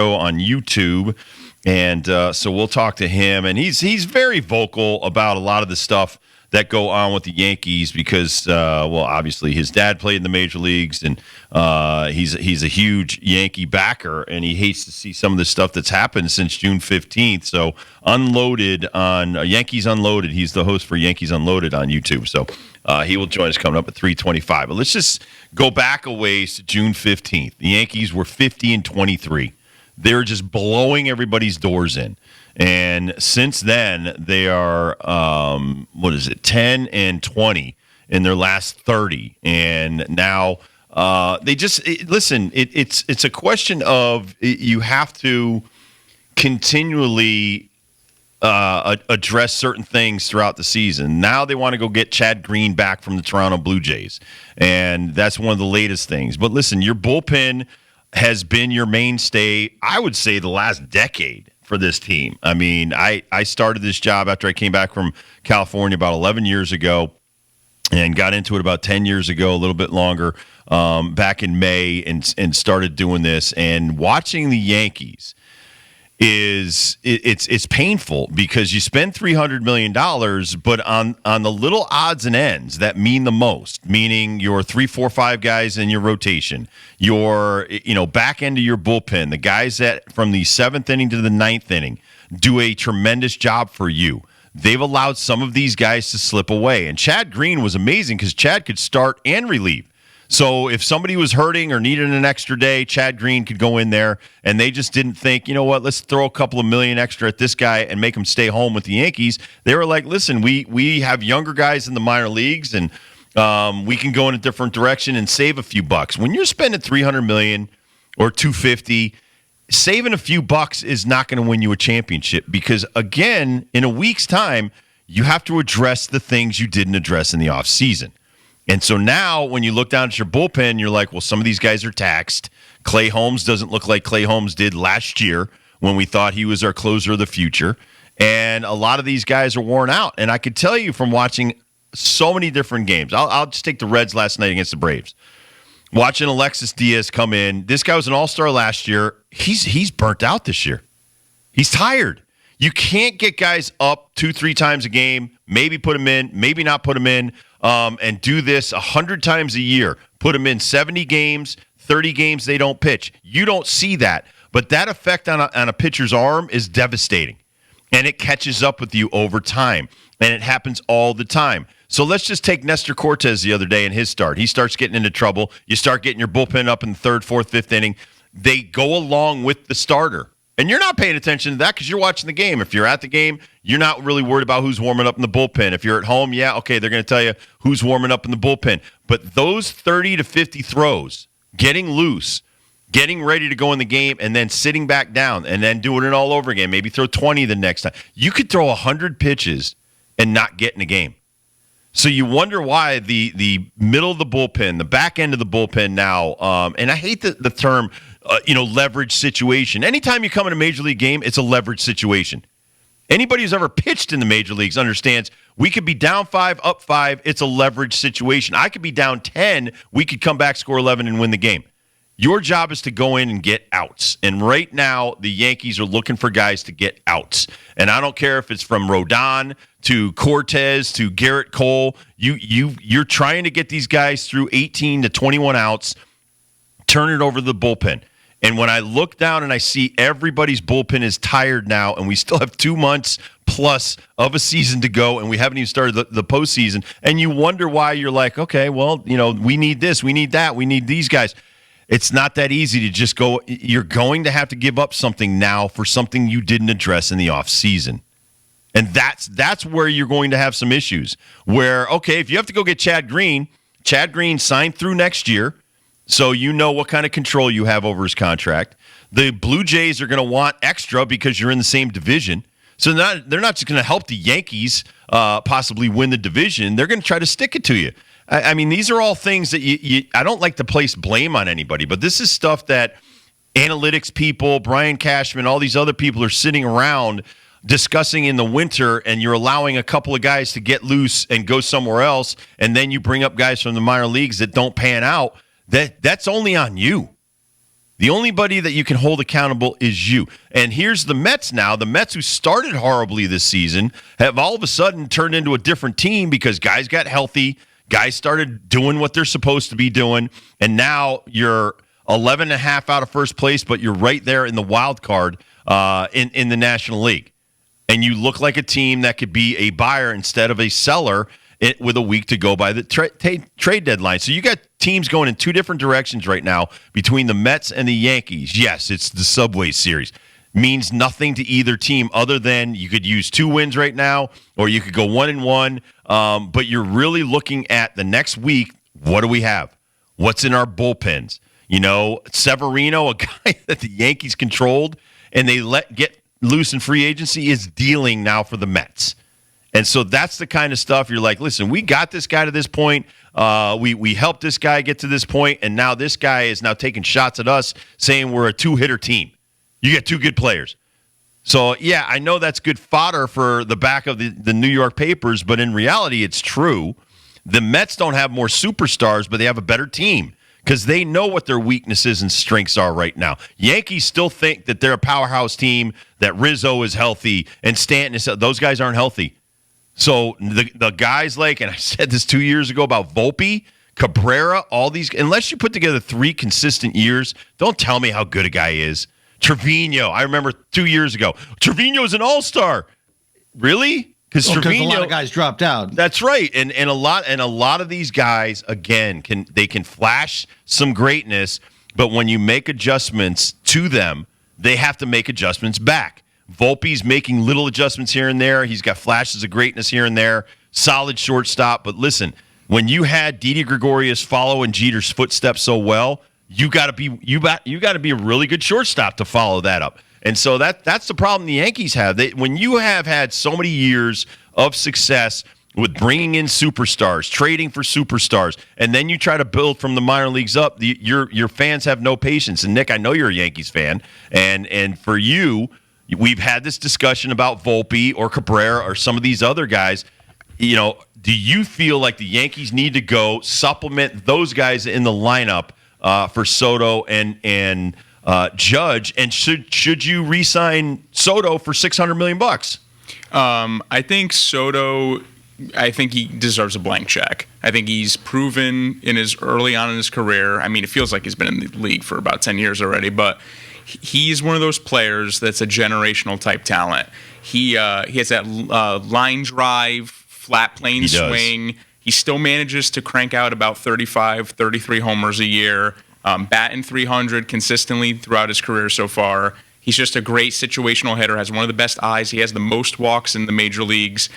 on YouTube. And so we'll talk to him. And he's very vocal about a lot of the stuff that go on with the Yankees because, obviously his dad played in the major leagues, and he's a huge Yankee backer, and he hates to see some of the stuff that's happened since June 15th. So Unloaded on Yankees Unloaded. He's the host for Yankees Unloaded on YouTube. So he will join us coming up at 3:25. But let's just go back a ways to June 15th. The Yankees were 50-23. They're just blowing everybody's doors in. And since then, they are, 10-20 in their last 30. And now they just listen. It's a question of you have to continually address certain things throughout the season. Now they want to go get Chad Green back from the Toronto Blue Jays, and that's one of the latest things. But listen, your bullpen has been your mainstay, I would say, the last decade for this team. I mean, I started this job after I came back from California about 11 years ago and got into it about 10 years ago, a little bit longer, back in May, and started doing this. And watching the Yankees it's painful because you spend $300 million, but on the little odds and ends that mean the most, meaning your 3, 4, 5 guys in your rotation, your back end of your bullpen, the guys that from the 7th inning to the 9th inning do a tremendous job for you. They've allowed some of these guys to slip away. And Chad Green was amazing because Chad could start and relieve. So if somebody was hurting or needed an extra day, Chad Green could go in there, and they just didn't think, you know what, let's throw a couple of million extra at this guy and make him stay home with the Yankees. They were like, listen, we have younger guys in the minor leagues, and we can go in a different direction and save a few bucks. When you're spending $300 million or $250, saving a few bucks is not going to win you a championship because, again, in a week's time, you have to address the things you didn't address in the offseason. And so now when you look down at your bullpen, you're like, well, some of these guys are taxed. Clay Holmes doesn't look like Clay Holmes did last year when we thought he was our closer of the future. And a lot of these guys are worn out. And I could tell you from watching so many different games. I'll just take the Reds last night against the Braves. Watching Alexis Diaz come in. This guy was an all-star last year. He's burnt out this year. He's tired. You can't get guys up 2-3 times a game, maybe put them in, maybe not put them in, and do this 100 times a year. Put them in 70 games, 30 games they don't pitch. You don't see that. But that effect on a pitcher's arm is devastating. And it catches up with you over time. And it happens all the time. So let's just take Nestor Cortez the other day in his start. He starts getting into trouble. You start getting your bullpen up in the 3rd, 4th, 5th inning. They go along with the starter. And you're not paying attention to that because you're watching the game. If you're at the game, you're not really worried about who's warming up in the bullpen. If you're at home, yeah, okay, they're going to tell you who's warming up in the bullpen. But those 30 to 50 throws, getting loose, getting ready to go in the game, and then sitting back down, and then doing it all over again, maybe throw 20 the next time. You could throw 100 pitches and not get in a game. So you wonder why the middle of the bullpen, the back end of the bullpen now, and I hate the term leverage situation. Anytime you come in a major league game, it's a leverage situation. Anybody who's ever pitched in the major leagues understands we could be down 5, up 5. It's a leverage situation. I could be down 10. We could come back, score 11, and win the game. Your job is to go in and get outs. And right now, the Yankees are looking for guys to get outs. And I don't care if it's from Rodon to Cortez to Garrett Cole. You're trying to get these guys through 18 to 21 outs, turn it over to the bullpen. And when I look down and I see everybody's bullpen is tired now, and we still have 2 months plus of a season to go, and we haven't even started the postseason, and you wonder why you're like, okay, well, we need this, we need that, we need these guys. It's not that easy to just go. You're going to have to give up something now for something you didn't address in the offseason. And that's where you're going to have some issues. Where, okay, if you have to go get Chad Green signed through next year, so you know what kind of control you have over his contract. The Blue Jays are going to want extra because you're in the same division. So they're not just going to help the Yankees possibly win the division. They're going to try to stick it to you. I mean, these are all things that I don't like to place blame on anybody, but this is stuff that analytics people, Brian Cashman, all these other people are sitting around discussing in the winter, and you're allowing a couple of guys to get loose and go somewhere else, and then you bring up guys from the minor leagues that don't pan out. That's only on you. The only buddy that you can hold accountable is you. And here's the Mets now. The Mets, who started horribly this season, have all of a sudden turned into a different team because guys got healthy, guys started doing what they're supposed to be doing, and now you're 11.5 out of first place, but you're right there in the wild card in the National League. And you look like a team that could be a buyer instead of a seller with a week to go by the trade deadline. So you got teams going in two different directions right now between the Mets and the Yankees. Yes, it's the Subway Series. Means nothing to either team other than you could use 2 wins right now, or you could go 1-1. But you're really looking at the next week. What do we have? What's in our bullpens? Severino, a guy that the Yankees controlled and they let get loose in free agency, is dealing now for the Mets. And so that's the kind of stuff you're like, listen, we got this guy to this point. We helped this guy get to this point, and now this guy is now taking shots at us saying we're a 2-hitter team. You get 2 good players. So, yeah, I know that's good fodder for the back of the New York papers, but in reality, it's true. The Mets don't have more superstars, but they have a better team because they know what their weaknesses and strengths are right now. Yankees still think that they're a powerhouse team, that Rizzo is healthy, and Stanton is – those guys aren't healthy. So the guys like, and I said this 2 years ago about Volpe, Cabrera, all these – unless you put together 3 consistent years, don't tell me how good a guy is. Trevino, I remember 2 years ago. Trevino's an all-star. Really? Because Trevino, a lot of guys dropped out. That's right, and a lot of these guys again can flash some greatness, but when you make adjustments to them, they have to make adjustments back. Volpe's making little adjustments here and there. He's got flashes of greatness here and there. Solid shortstop, but listen, when you had Didi Gregorius follow in Jeter's footsteps so well, you got to be a really good shortstop to follow that up. And so that's the problem the Yankees have. When you have had so many years of success with bringing in superstars, trading for superstars, and then you try to build from the minor leagues up, your fans have no patience. And Nick, I know you're a Yankees fan, and for you, we've had this discussion about Volpe or Cabrera or some of these other guys. Do you feel like the Yankees need to go supplement those guys in the lineup for Soto and Judge, and should you re-sign Soto for $600 million? I think Soto. I think he deserves a blank check. I think he's proven early on in his career. I mean, it feels like he's been in the league for about 10 years already, but he's one of those players that's a generational type talent. He has that line drive, flat plane swing. He still manages to crank out about 35, 33 homers a year. Batting 300 consistently throughout his career so far. He's just a great situational hitter, has one of the best eyes. He has the most walks in the major leagues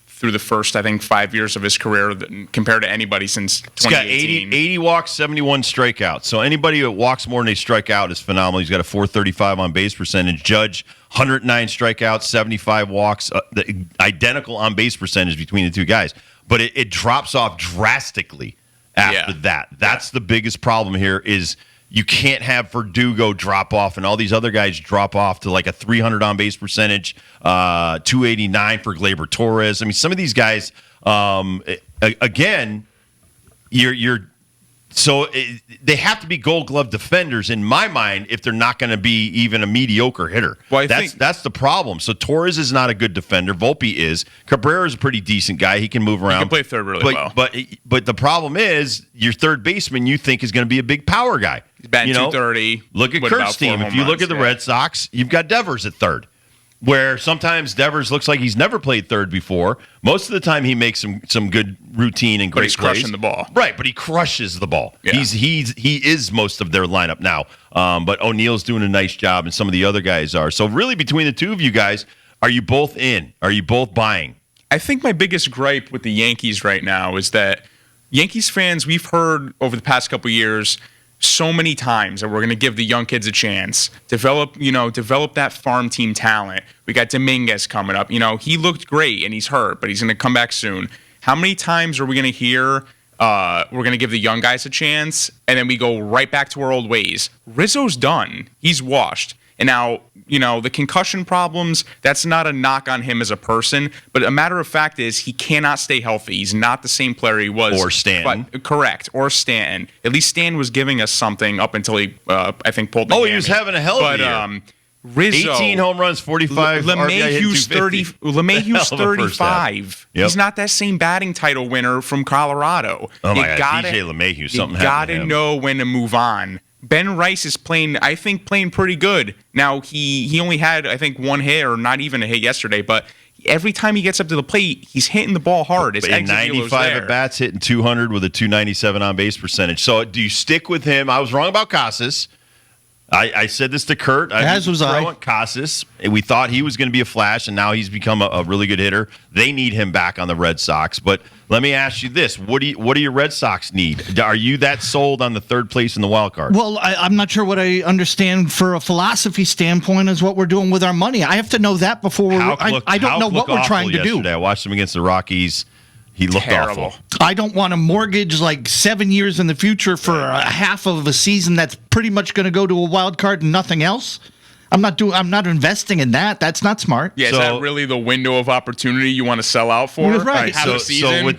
through the first, I think, 5 years of his career compared to anybody since 2018. He's got 80 walks, 71 strikeouts. So anybody that walks more than they strike out is phenomenal. He's got a .435 on base percentage. Judge, 109 strikeouts, 75 walks, the identical on base percentage between the two guys. But it drops off drastically after that. That's the biggest problem here is you can't have Verdugo drop off and all these other guys drop off to like a 300 on base percentage, 289 for Gleyber Torres. I mean, some of these guys, again, they have to be Gold Glove defenders in my mind if they're not going to be even a mediocre hitter. Well, that's the problem. So Torres is not a good defender. Volpe is. Cabrera is a pretty decent guy. He can move around. He can play third really well. But the problem is your third baseman you think is going to be a big power guy. He's batting 230. Look at Curt's team. If you look at the Red Sox, you've got Devers at third, where sometimes Devers looks like he's never played third before. Most of the time he makes some good routine and great plays. But he's crushing the ball. Right, but he crushes the ball. Yeah. He is most of their lineup now. But O'Neal's doing a nice job, and some of the other guys are. So really between the two of you guys, are you both in? Are you both buying? I think my biggest gripe with the Yankees right now is that Yankees fans, we've heard over the past couple of years so many times that we're going to give the young kids a chance, develop that farm team talent. We got Dominguez coming up. He looked great and he's hurt, but he's going to come back soon. How many times are we going to hear we're going to give the young guys a chance and then we go right back to our old ways? Rizzo's done. He's washed. And now, the concussion problems, that's not a knock on him as a person, but a matter of fact is he cannot stay healthy. He's not the same player he was. Or Stanton. Correct. Or Stanton. At least Stanton was giving us something up until he, I think, pulled the hammy. He was having a hell of a year. Rizzo, 18 home runs, 45 LeMahieu's RBI, 35. Yep. He's not that same batting title winner from Colorado. Oh my God, DJ LeMahieu, something happened to him. You got to know when to move on. Ben Rice is playing pretty good. Now, he only had, I think, one hit or not even a hit yesterday, but every time he gets up to the plate, he's hitting the ball hard. His exit 95 there. at bats, hitting 200 with a 297 on base percentage. So do you stick with him? I was wrong about Casas. I said this to Curt. As was I. Casas. We thought he was going to be a flash, and now he's become a really good hitter. They need him back on the Red Sox. But let me ask you this: what do your Red Sox need? Are you that sold on the third place in the wild card? Well, I'm not sure what I understand for a philosophy standpoint is what we're doing with our money. I have to know that before I don't know what we're trying to do. I watched him against the Rockies. He looked terrible. awful. I don't want to mortgage like 7 years in the future for a half of a season that's pretty much going to go to a wild card and nothing else. I'm not investing in that. That's not smart. Yeah, is that really the window of opportunity you want to sell out for? Right. Half a season,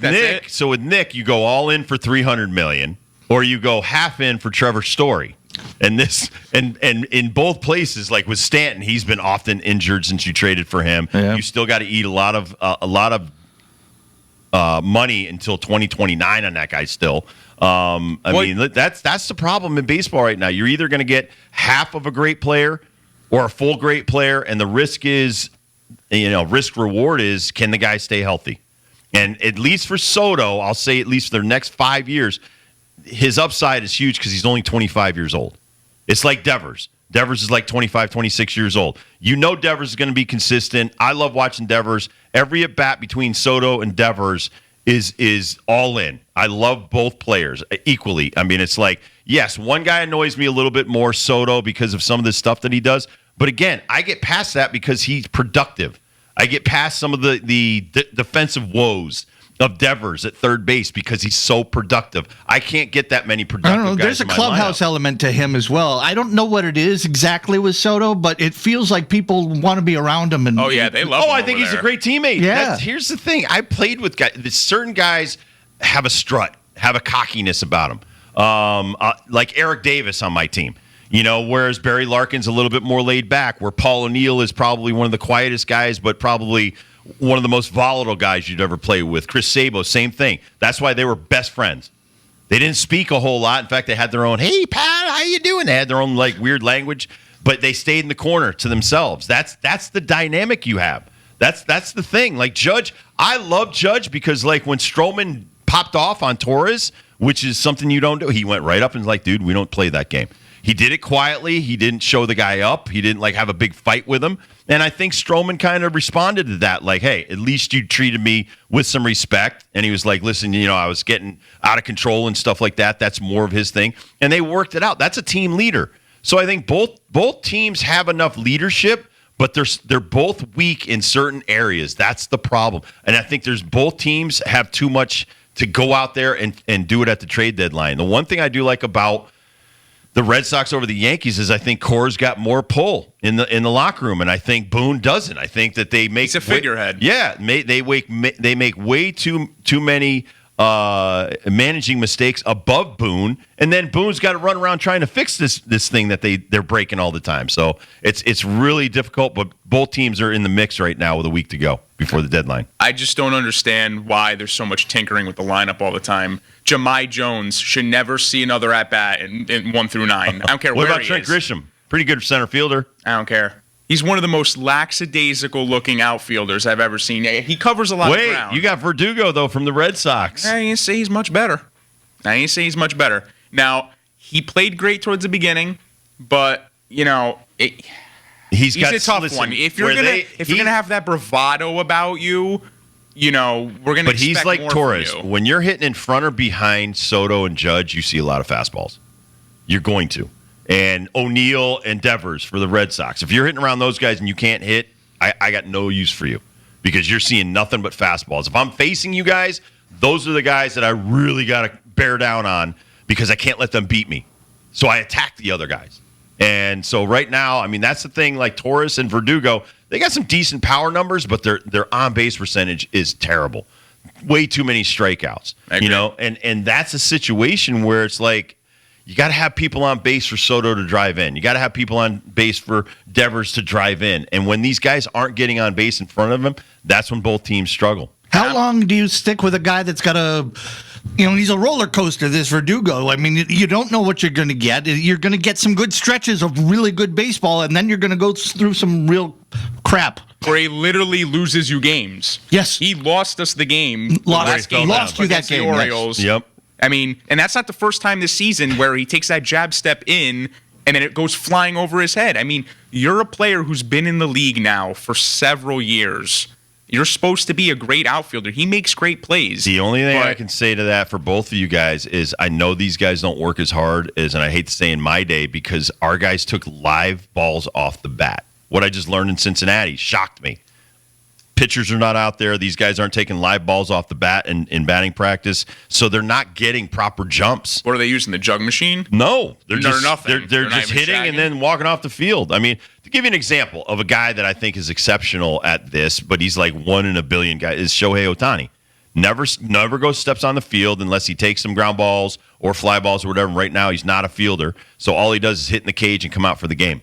so with Nick, you go all in for $300 million, or you go half in for Trevor Story. And in both places, like with Stanton, he's been often injured since you traded for him. Yeah. You still got to eat a lot of money until 2029 on that guy still. I mean, that's the problem in baseball right now. You're either going to get half of a great player or a full great player, and the risk is, risk reward is, can the guy stay healthy? And at least for Soto, I'll say at least for the next 5 years, his upside is huge because he's only 25 years old. It's like Devers. Devers is like 25, 26 years old. Devers is going to be consistent. I love watching Devers. Every at-bat between Soto and Devers is all in. I love both players equally. I mean, it's like, yes, one guy annoys me a little bit more, Soto, because of some of the stuff that he does. But again, I get past that because he's productive. I get past some of the defensive woes of Devers at third base because he's so productive. I can't get that many productive guys. I don't know. There's a clubhouse element to him as well. I don't know what it is exactly with Soto, but it feels like people want to be around him. And they love him. I think he's a great teammate. Yeah. Here's the thing. I played with guys. Certain guys have a strut, have a cockiness about them. Like Eric Davis on my team. Whereas Barry Larkin's a little bit more laid back, where Paul O'Neill is probably one of the quietest guys, but probably one of the most volatile guys you'd ever play with. Chris Sabo, same thing. That's why they were best friends. They didn't speak a whole lot. In fact, they had their own, hey, Pat, how you doing? They had their own weird language, but they stayed in the corner to themselves. That's the dynamic you have. That's the thing. Like Judge, I love Judge because when Stroman popped off on Torres, which is something you don't do, he went right up and was like, dude, we don't play that game. He did it quietly. He didn't show the guy up. He didn't have a big fight with him. And I think Stroman kind of responded to that, hey, at least you treated me with some respect. And he was like, listen, I was getting out of control and stuff like that. That's more of his thing. And they worked it out. That's a team leader. So I think both teams have enough leadership, but they're both weak in certain areas. That's the problem. And I think both teams have too much to go out there and do it at the trade deadline. The one thing I do like about the Red Sox over the Yankees is I think Core's got more pull in the locker room, and I think Boone doesn't. I think that they make he's a figurehead. They make way too many managing mistakes above Boone, and then Boone's got to run around trying to fix this thing that they're breaking all the time. So it's really difficult. But both teams are in the mix right now with a week to go before the deadline. I just don't understand why there's so much tinkering with the lineup all the time. Jahmai Jones should never see another at-bat in 1 through 9. I don't care where he is. What about Trent Grisham? Pretty good center fielder. I don't care. He's one of the most lackadaisical-looking outfielders I've ever seen. He covers a lot of ground. You got Verdugo, though, from the Red Sox. I ain't say he's much better. Now, he played great towards the beginning, but, he's a tough one. If you're gonna have that bravado about you, we're gonna. But he's like more Torres. from you. When you're hitting in front or behind Soto and Judge, you see a lot of fastballs. You're going to. And O'Neill and Devers for the Red Sox. If you're hitting around those guys and you can't hit, I got no use for you because you're seeing nothing but fastballs. If I'm facing you guys, those are the guys that I really got to bear down on because I can't let them beat me. So I attack the other guys. And so right now, I mean, that's the thing. Like Torres and Verdugo, they got some decent power numbers, but their on base percentage is terrible. Way too many strikeouts. And that's a situation where it's like you got to have people on base for Soto to drive in. You got to have people on base for Devers to drive in. And when these guys aren't getting on base in front of them, that's when both teams struggle. How long do you stick with a guy that's got he's a roller coaster, this Verdugo. I mean, you don't know what you're going to get. You're going to get some good stretches of really good baseball, and then you're going to go through some real crap. Where he literally loses you games. Yes. He lost us the game. Lost you that game. The Orioles. Yes. Yep. I mean, and that's not the first time this season where he takes that jab step in and then it goes flying over his head. I mean, you're a player who's been in the league now for several years. You're supposed to be a great outfielder. He makes great plays. The only thing I can say to that for both of you guys is I know these guys don't work as hard as, and I hate to say in my day, because our guys took live balls off the bat. What I just learned in Cincinnati shocked me. Pitchers are not out there. These guys aren't taking live balls off the bat in batting practice, so they're not getting proper jumps. What are they using, the jug machine? No, they're just nothing. They're just hitting shagging. and then walking off the field. I mean, to give you an example of a guy that I think is exceptional at this, but he's like 1 in a billion guy, is Shohei Ohtani. Never goes steps on the field unless he takes some ground balls or fly balls or whatever. Right now, he's not a fielder, so all he does is hit in the cage and come out for the game.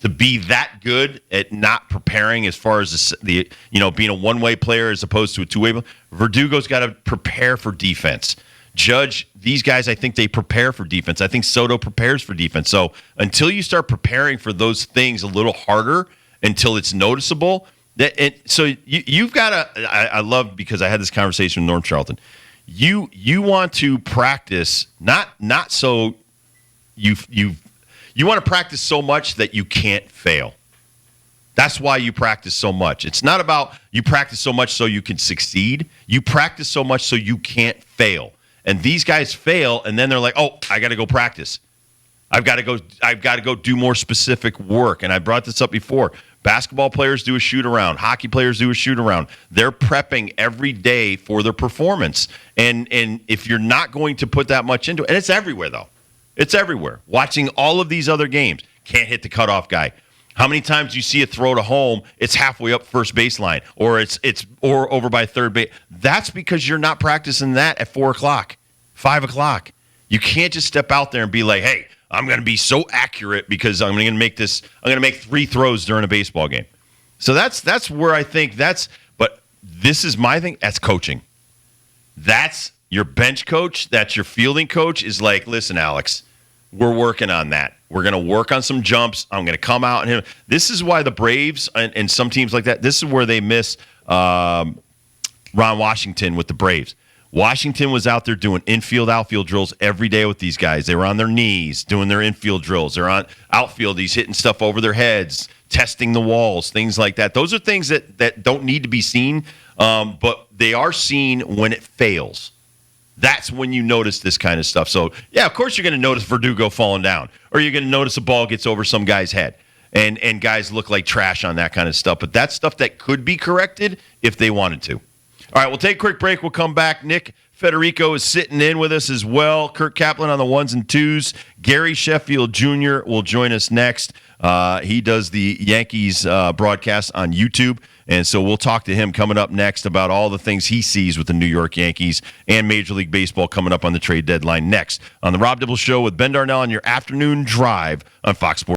To be that good at not preparing as far as the being a one-way player as opposed to a two-way player, Verdugo's got to prepare for defense. Judge, these guys, I think they prepare for defense. I think Soto prepares for defense. So until you start preparing for those things a little harder, until it's noticeable, you've got to. I love, because I had this conversation with Norm Charlton. You want to practice not so you want to practice so much that you can't fail. That's why you practice so much. It's not about you practice so much so you can succeed. You practice so much so you can't fail. And these guys fail, and then they're like, "Oh, I got to go practice. I've got to go do more specific work." And I brought this up before. Basketball players do a shoot around. Hockey players do a shoot around. They're prepping every day for their performance. And if you're not going to put that much into it, and it's everywhere though. It's everywhere. Watching all of these other games, can't hit the cutoff guy. How many times do you see a throw to home? It's halfway up first baseline, or it's over by third base. That's because you're not practicing that at 4 o'clock, 5 o'clock. You can't just step out there and be like, "Hey, I'm going to be so accurate because I'm going to make this. I'm going to make 3 throws during a baseball game." So that's where I think that's. But this is my thing. That's coaching. That's your bench coach. That's your fielding coach. Is like, "Listen, Alex, we're working on that. We're going to work on some jumps. I'm going to come out and hit." This is why the Braves and some teams like that, this is where they miss Ron Washington with the Braves. Washington was out there doing infield, outfield drills every day with these guys. They were on their knees doing their infield drills. They're on outfield. He's hitting stuff over their heads, testing the walls, things like that. Those are things that don't need to be seen, but they are seen when it fails. That's when you notice this kind of stuff. So, yeah, of course you're going to notice Verdugo falling down, or you're going to notice a ball gets over some guy's head, and guys look like trash on that kind of stuff. But that's stuff that could be corrected if they wanted to. All right, we'll take a quick break. We'll come back. Nick Federico is sitting in with us as well. Curt Kaplan on the 1s and 2s. Gary Sheffield Jr. will join us next. He does the Yankees broadcast on YouTube. And so we'll talk to him coming up next about all the things he sees with the New York Yankees and Major League Baseball coming up on the trade deadline next on the Rob Dibble Show with Ben Darnell on your afternoon drive on Fox Sports.